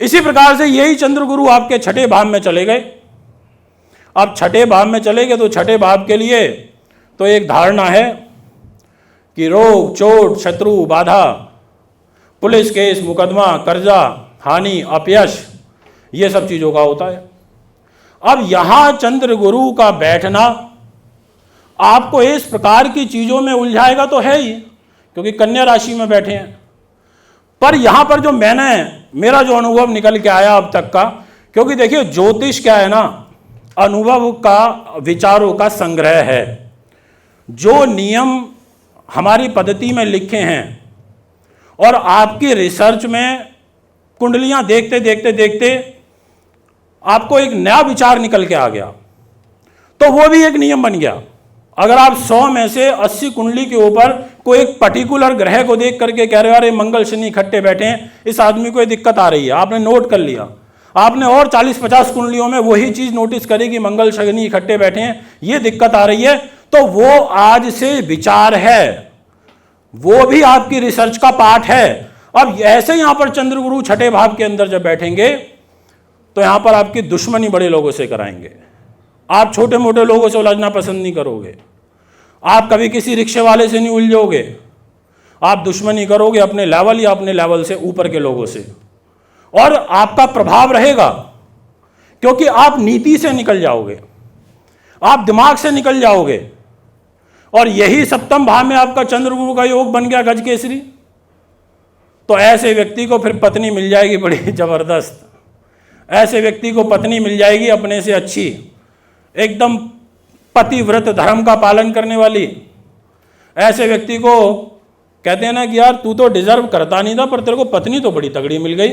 इसी प्रकार से यही चंद्र गुरु आपके छठे भाव में चले गए। अब छठे भाव में चले गए तो छठे भाव के लिए तो एक धारणा है कि रोग, चोट, शत्रु, बाधा, पुलिस केस, मुकदमा, कर्जा, हानि, अपयश, ये सब चीज़ों का होता है। अब यहाँ चंद्र गुरु का बैठना आपको इस प्रकार की चीज़ों में उलझाएगा तो है ही, क्योंकि कन्या राशि में बैठे हैं। पर यहाँ पर जो मेरा जो अनुभव निकल के आया अब तक का, क्योंकि देखिए ज्योतिष क्या है ना, अनुभव का, विचारों का संग्रह है। जो नियम हमारी पद्धति में लिखे हैं और आपकी रिसर्च में कुंडलियां देखते देखते देखते आपको एक नया विचार निकल के आ गया, तो वो भी एक नियम बन गया। अगर आप 100 में से 80 कुंडली के ऊपर कोई एक पर्टिकुलर ग्रह को देख करके कह रहे हो अरे मंगल शनि इकट्ठे बैठे हैं, इस आदमी को ये दिक्कत आ रही है, आपने नोट कर लिया, आपने और 40-50 कुंडलियों में वही चीज नोटिस करी कि मंगल शनि इकट्ठे बैठे हैं, ये दिक्कत आ रही है, तो वो आज से विचार है, वो भी आपकी रिसर्च का पार्ट है। अब ऐसे यहां पर चंद्र गुरु छठे भाव के अंदर जब बैठेंगे तो यहां पर आपकी दुश्मनी बड़े लोगों से कराएंगे। आप छोटे मोटे लोगों से उलझना पसंद नहीं करोगे, आप कभी किसी रिक्शे वाले से नहीं उलझोगे, आप दुश्मनी करोगे अपने लेवल या अपने लेवल से ऊपर के लोगों से, और आपका प्रभाव रहेगा क्योंकि आप नीति से निकल जाओगे, आप दिमाग से निकल जाओगे। और यही सप्तम भाव में आपका चंद्र गुरु का योग बन गया गज केसरी, तो ऐसे व्यक्ति को फिर पत्नी मिल जाएगी बड़ी जबरदस्त, ऐसे व्यक्ति को पत्नी मिल जाएगी अपने से अच्छी, एकदम पतिव्रत धर्म का पालन करने वाली। ऐसे व्यक्ति को कहते हैं ना कि यार तू तो डिजर्व करता नहीं था, पर तेरे को पत्नी तो बड़ी तगड़ी मिल गई,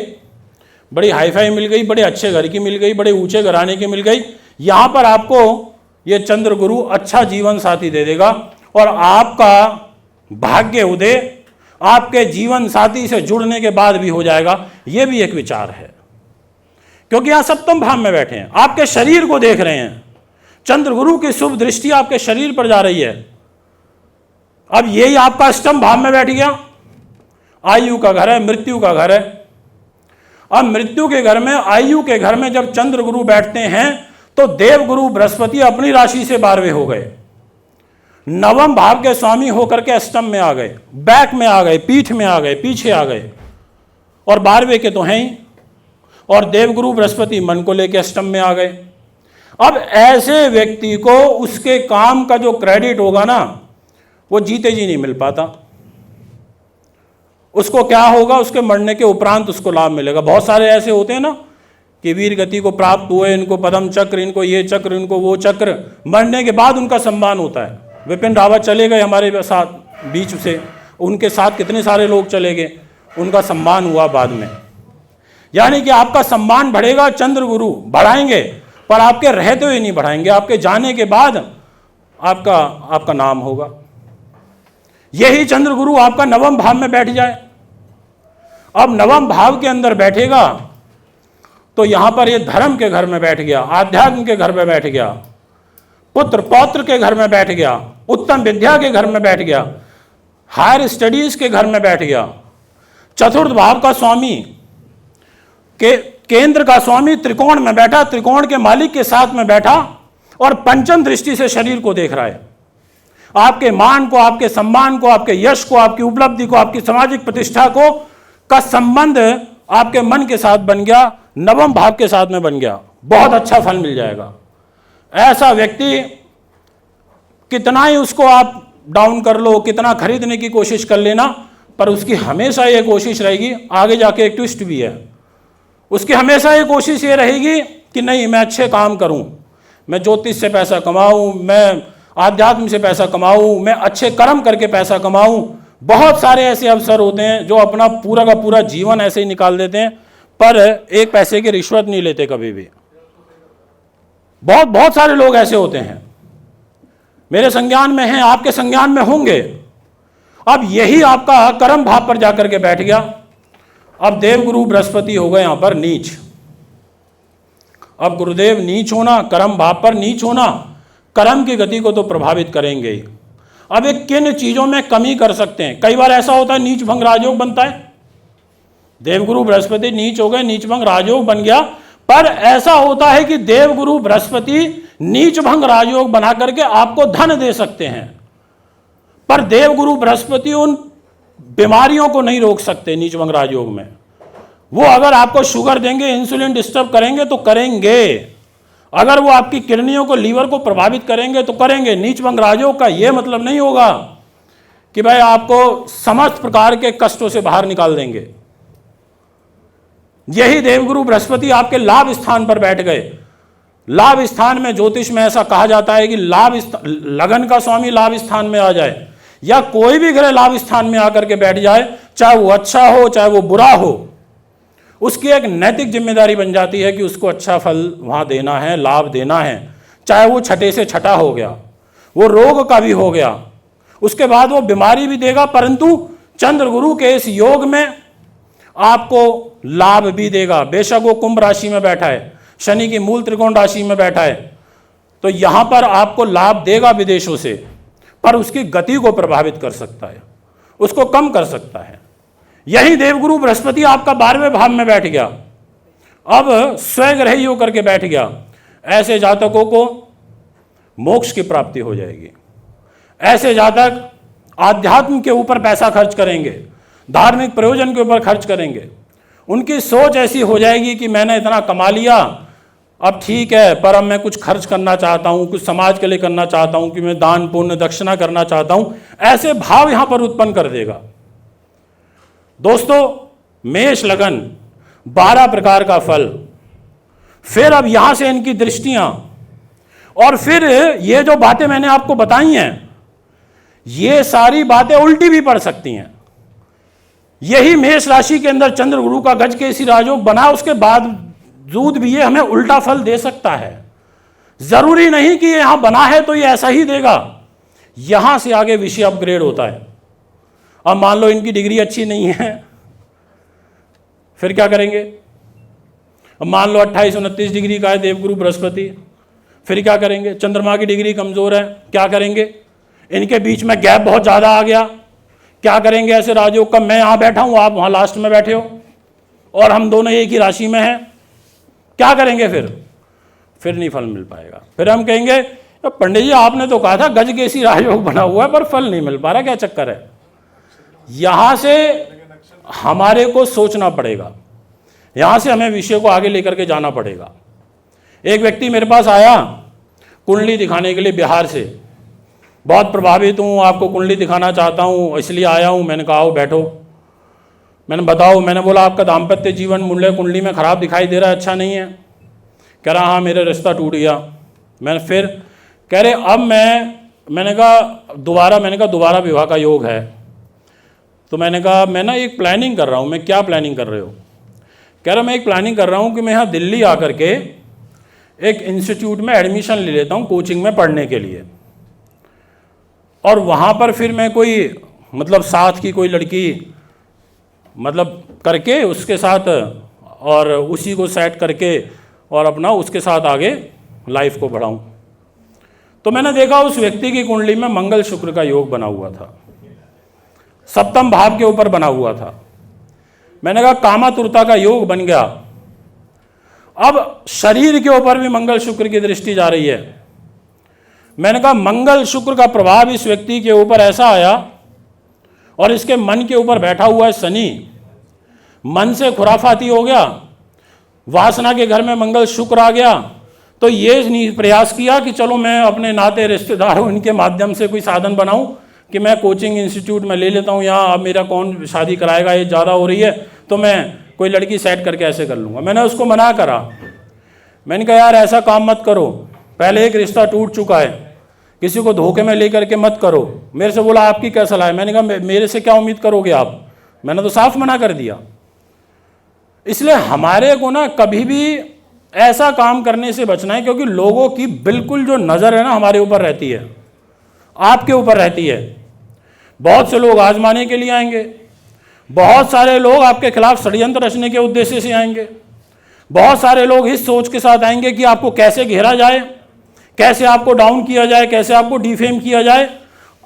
बड़ी हाईफाई मिल गई, बड़े अच्छे घर की मिल गई, बड़े ऊंचे घराने की मिल गई। यहाँ पर आपको ये चंद्र गुरु अच्छा जीवन साथी दे देगा और आपका भाग्य उदय आपके जीवन साथी से जुड़ने के बाद भी हो जाएगा। ये भी एक विचार है, क्योंकि यहां सप्तम भाव में बैठे हैं, आपके शरीर को देख रहे हैं, चंद्र गुरु की शुभ दृष्टि आपके शरीर पर जा रही है। अब यही आपका अष्टम भाव में बैठ गया, आयु का घर है, मृत्यु का घर है। अब मृत्यु के घर में, आयु के घर में जब चंद्र गुरु बैठते हैं तो देव गुरु बृहस्पति अपनी राशि से 12वें हो गए, नवम भाव के स्वामी होकर के अष्टम में आ गए, बैक में आ गए, पीठ में आ गए, पीछे आ गए, और 12वें के तो हैं ही, और देवगुरु बृहस्पति मन को लेकर अष्टम में आ गए। अब ऐसे व्यक्ति को उसके काम का जो क्रेडिट होगा ना, वो जीते जी नहीं मिल पाता। उसको क्या होगा, उसके मरने के उपरांत उसको लाभ मिलेगा। बहुत सारे ऐसे होते हैं ना कि वीर गति को प्राप्त हुए, इनको पद्म चक्र, इनको ये चक्र, इनको वो चक्र, मरने के बाद उनका सम्मान होता है। विपिन रावत चले गए हमारे साथ बीच से, उनके साथ कितने सारे लोग चले गए, उनका सम्मान हुआ बाद में। यानी कि आपका सम्मान बढ़ेगा, चंद्र गुरु बढ़ाएंगे, पर आपके रहते हुए नहीं बढ़ाएंगे, आपके जाने के बाद आपका नाम होगा। यही चंद्र गुरु आपका नवम भाव में बैठ जाए। अब नवम भाव के अंदर बैठेगा तो यहां पर ये धर्म के घर में बैठ गया, आध्यात्म के घर में बैठ गया, पुत्र पौत्र के घर में बैठ गया, उत्तम विद्या के घर में बैठ गया, हायर स्टडीज के घर में बैठ गया। चतुर्थ भाव का स्वामी, केंद्र का स्वामी त्रिकोण में बैठा, त्रिकोण के मालिक के साथ में बैठा, और पंचम दृष्टि से शरीर को देख रहा है। आपके मान को, आपके सम्मान को, आपके यश को, आपकी उपलब्धि को, आपकी सामाजिक प्रतिष्ठा को का संबंध आपके मन के साथ बन गया, नवम भाव के साथ में बन गया। बहुत अच्छा फल मिल जाएगा। ऐसा व्यक्ति कितना ही उसको आप डाउन कर लो, कितना खरीदने की कोशिश कर लेना, पर उसकी हमेशा ये कोशिश रहेगी, आगे जाके एक ट्विस्ट भी है, उसकी हमेशा ये कोशिश ये रहेगी कि नहीं मैं अच्छे काम करूं, मैं ज्योतिष से पैसा कमाऊं, मैं आध्यात्म से पैसा कमाऊं, मैं अच्छे कर्म करके पैसा कमाऊं। बहुत सारे ऐसे अवसर होते हैं जो अपना पूरा का पूरा जीवन ऐसे ही निकाल देते हैं, पर एक पैसे की रिश्वत नहीं लेते कभी भी। बहुत सारे लोग ऐसे होते हैं, मेरे संज्ञान में हैं, आपके संज्ञान में होंगे। अब यही आपका कर्म भाव पर जाकर के बैठ गया। अब देवगुरु बृहस्पति हो गए यहां पर नीच। अब गुरुदेव नीच होना, कर्म भाव पर नीच होना, कर्म की गति को तो प्रभावित करेंगे ही। अब एक किन चीजों में कमी कर सकते हैं। कई बार ऐसा होता है नीच भंग राजयोग बनता है, देवगुरु बृहस्पति नीच हो गए, नीच भंग राजयोग बन गया। पर ऐसा होता है कि देवगुरु बृहस्पति नीच भंग राजयोग बना करके आपको धन दे सकते हैं, पर देवगुरु बृहस्पति उन बीमारियों को नहीं रोक सकते नीच भंग राजयोग में। वो अगर आपको शुगर देंगे, इंसुलिन डिस्टर्ब करेंगे तो करेंगे, अगर वो आपकी किडनियों को, लीवर को प्रभावित करेंगे तो करेंगे। नीच भंग राजयोग का ये मतलब नहीं होगा कि भाई आपको समस्त प्रकार के कष्टों से बाहर निकाल देंगे। यही देवगुरु बृहस्पति आपके लाभ स्थान पर बैठ गए। लाभ स्थान में ज्योतिष में ऐसा कहा जाता है कि लगन का स्वामी लाभ स्थान में आ जाए या कोई भी ग्रह लाभ स्थान में आकर के बैठ जाए, चाहे वो अच्छा हो चाहे वो बुरा हो, उसकी एक नैतिक जिम्मेदारी बन जाती है कि उसको अच्छा फल वहां देना है, लाभ देना है। चाहे वो छठे से छठा हो गया, वो रोग का भी हो गया, उसके बाद वो बीमारी भी देगा, परंतु चंद्रगुरु के इस योग में आपको लाभ भी देगा। बेशक वो कुंभ राशि में बैठा है, शनि की मूल त्रिकोण राशि में बैठा है, तो यहां पर आपको लाभ देगा विदेशों से, पर उसकी गति को प्रभावित कर सकता है, उसको कम कर सकता है। यही देवगुरु बृहस्पति आपका 12वें भाव में बैठ गया, अब स्वग्रही होकर के बैठ गया। ऐसे जातकों को मोक्ष की प्राप्ति हो जाएगी। ऐसे जातक आध्यात्म के ऊपर पैसा खर्च करेंगे, धार्मिक प्रयोजन के ऊपर खर्च करेंगे। उनकी सोच ऐसी हो जाएगी कि मैंने इतना कमा लिया, अब ठीक है, पर अब मैं कुछ खर्च करना चाहता हूं, कुछ समाज के लिए करना चाहता हूं, कि मैं दान पुण्य दक्षिणा करना चाहता हूं। ऐसे भाव यहां पर उत्पन्न कर देगा। दोस्तों, मेष लगन 12 प्रकार का फल, फिर अब यहां से इनकी दृष्टियां, और फिर ये जो बातें मैंने आपको बताई हैं, ये सारी बातें उल्टी भी पड़ सकती हैं। यही मेष राशि के अंदर चंद्रगुरु का गजकेसरी राजयोग बना, उसके बावजूद भी ये हमें उल्टा फल दे सकता है। जरूरी नहीं कि ये यहां बना है तो ये ऐसा ही देगा, यहां से आगे विषय अपग्रेड होता है। अब मान लो इनकी डिग्री अच्छी नहीं है, फिर क्या करेंगे? अब मान लो 28-29 डिग्री का है देवगुरु बृहस्पति, फिर क्या करेंगे? चंद्रमा की डिग्री कमजोर है, क्या करेंगे? इनके बीच में गैप बहुत ज्यादा आ गया, क्या करेंगे ऐसे राजयोग का? मैं यहां बैठा हूं, आप वहां लास्ट में बैठे हो, और हम दोनों एक ही राशि में हैं, क्या करेंगे? फिर नहीं फल मिल पाएगा। फिर हम कहेंगे पंडित जी आपने तो कहा था गजकेसरी राजयोग बना हुआ है, पर फल नहीं मिल पा रहा, क्या चक्कर है? यहां से हमारे को सोचना पड़ेगा, यहां से हमें विषय को आगे लेकर के जाना पड़ेगा। एक व्यक्ति मेरे पास आया कुंडली दिखाने के लिए बिहार से, बहुत प्रभावित हूँ, आपको कुंडली दिखाना चाहता हूँ, इसलिए आया हूँ। मैंने कहा आओ बैठो, मैंने बताओ, मैंने बोला आपका दाम्पत्य जीवन मूल्य कुंडली में खराब दिखाई दे रहा है, अच्छा नहीं है। कह रहा हाँ मेरा रिश्ता टूट गया। मैंने फिर कह रहे अब मैंने कहा दोबारा विवाह का योग है। तो मैंने कहा मैं ना एक प्लानिंग कर रहा हूँ। मैं क्या प्लानिंग कर रहे हो? कह रहा मैं एक प्लानिंग कर रहा हूँ कि मैं यहाँ दिल्ली आकर के एक इंस्टीट्यूट में एडमिशन ले लेता हूँ कोचिंग में पढ़ने के लिए, और वहाँ पर फिर मैं कोई मतलब साथ की कोई लड़की मतलब करके उसके साथ, और उसी को सेट करके और अपना उसके साथ आगे लाइफ को बढ़ाऊं। तो मैंने देखा उस व्यक्ति की कुंडली में मंगल शुक्र का योग बना हुआ था, 7वें भाव के ऊपर बना हुआ था। मैंने कहा कामातुरता का योग बन गया। अब शरीर के ऊपर भी मंगल शुक्र की दृष्टि जा रही है। मैंने कहा मंगल शुक्र का प्रभाव इस व्यक्ति के ऊपर ऐसा आया, और इसके मन के ऊपर बैठा हुआ है शनि, मन से खुराफाती हो गया, वासना के घर में मंगल शुक्र आ गया। तो ये प्रयास किया कि चलो मैं अपने नाते रिश्तेदारों इनके माध्यम से कोई साधन बनाऊं कि मैं कोचिंग इंस्टीट्यूट में ले लेता हूं, यहाँ अब मेरा कौन शादी कराएगा, ये ज़्यादा हो रही है, तो मैं कोई लड़की सेट करके ऐसे कर लूँगा। मैंने उसको मना करा, मैंने कहा यार ऐसा काम मत करो, पहले एक रिश्ता टूट चुका है, किसी को धोखे में लेकर के मत करो। मेरे से बोला आपकी क्या सलाह है? मैंने कहा मेरे से क्या उम्मीद करोगे आप, मैंने तो साफ मना कर दिया। इसलिए हमारे को ना कभी भी ऐसा काम करने से बचना है, क्योंकि लोगों की बिल्कुल जो नज़र है ना हमारे ऊपर रहती है, आपके ऊपर रहती है। बहुत से लोग आजमाने के लिए आएंगे, बहुत सारे लोग आपके खिलाफ षड्यंत्र रचने के उद्देश्य से आएंगे, बहुत सारे लोग इस सोच के साथ आएंगे कि आपको कैसे घेरा जाए, कैसे आपको डाउन किया जाए, कैसे आपको डिफेम किया जाए।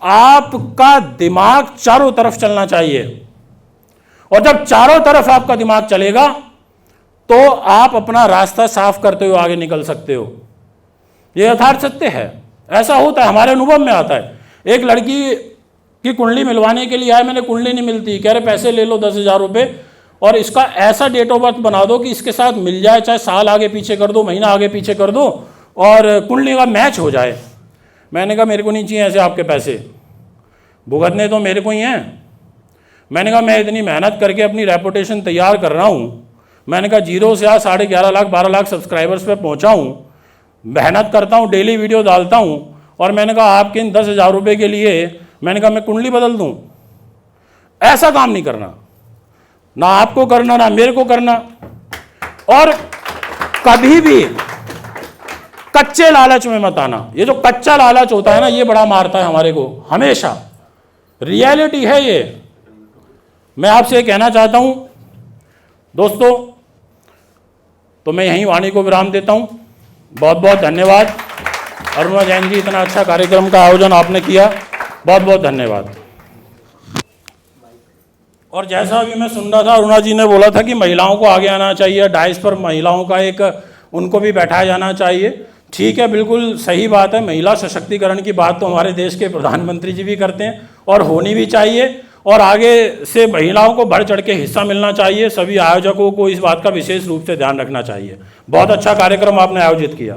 आपका दिमाग चारों तरफ चलना चाहिए, और जब चारों तरफ आपका दिमाग चलेगा तो आप अपना रास्ता साफ करते हुए आगे निकल सकते हो। ये यथार्थ सत्य है, ऐसा होता है, हमारे अनुभव में आता है। एक लड़की की कुंडली मिलवाने के लिए आए, मैंने कुंडली नहीं मिलती, कह रहे पैसे ले लो 10,000 रुपये और इसका ऐसा डेट ऑफ बर्थ बना दो कि इसके साथ मिल जाए, चाहे साल आगे पीछे कर दो, महीना आगे पीछे कर दो और कुंडली का मैच हो जाए। मैंने कहा मेरे को नहीं चाहिए ऐसे आपके पैसे, भुगतने तो मेरे को ही हैं। मैंने कहा मैं इतनी मेहनत करके अपनी रेपुटेशन तैयार कर रहा हूँ, मैंने कहा 0 से आज 11.5 लाख 12 लाख सब्सक्राइबर्स पे पहुँचा हूँ, मेहनत करता हूँ, डेली वीडियो डालता हूँ, और मैंने कहा आपके इन 10,000 रुपये के लिए मैंने कहा मैं कुंडली बदल दूँ? ऐसा काम नहीं करना, ना आपको करना ना मेरे को करना। और कभी भी कच्चे लालच में मत आना। ये जो कच्चा लालच होता है ना, ये बड़ा मारता है हमारे को हमेशा। रियलिटी है ये। मैं आपसे कहना चाहता हूं दोस्तों, तो मैं यहीं वाणी को विराम देता हूं। बहुत बहुत धन्यवाद अरुणा जैन जी, इतना अच्छा कार्यक्रम का आयोजन आपने किया, बहुत बहुत धन्यवाद। और जैसा अभी मैं सुन रहा था, अरुणा जी ने बोला था कि महिलाओं को आगे आना चाहिए, डाइस पर महिलाओं का एक उनको भी बैठाया जाना चाहिए। ठीक है, बिल्कुल सही बात है। महिला सशक्तिकरण की बात तो हमारे देश के प्रधानमंत्री जी भी करते हैं और होनी भी चाहिए, और आगे से महिलाओं को बढ़ चढ़ के हिस्सा मिलना चाहिए। सभी आयोजकों को इस बात का विशेष रूप से ध्यान रखना चाहिए। बहुत अच्छा कार्यक्रम आपने आयोजित किया।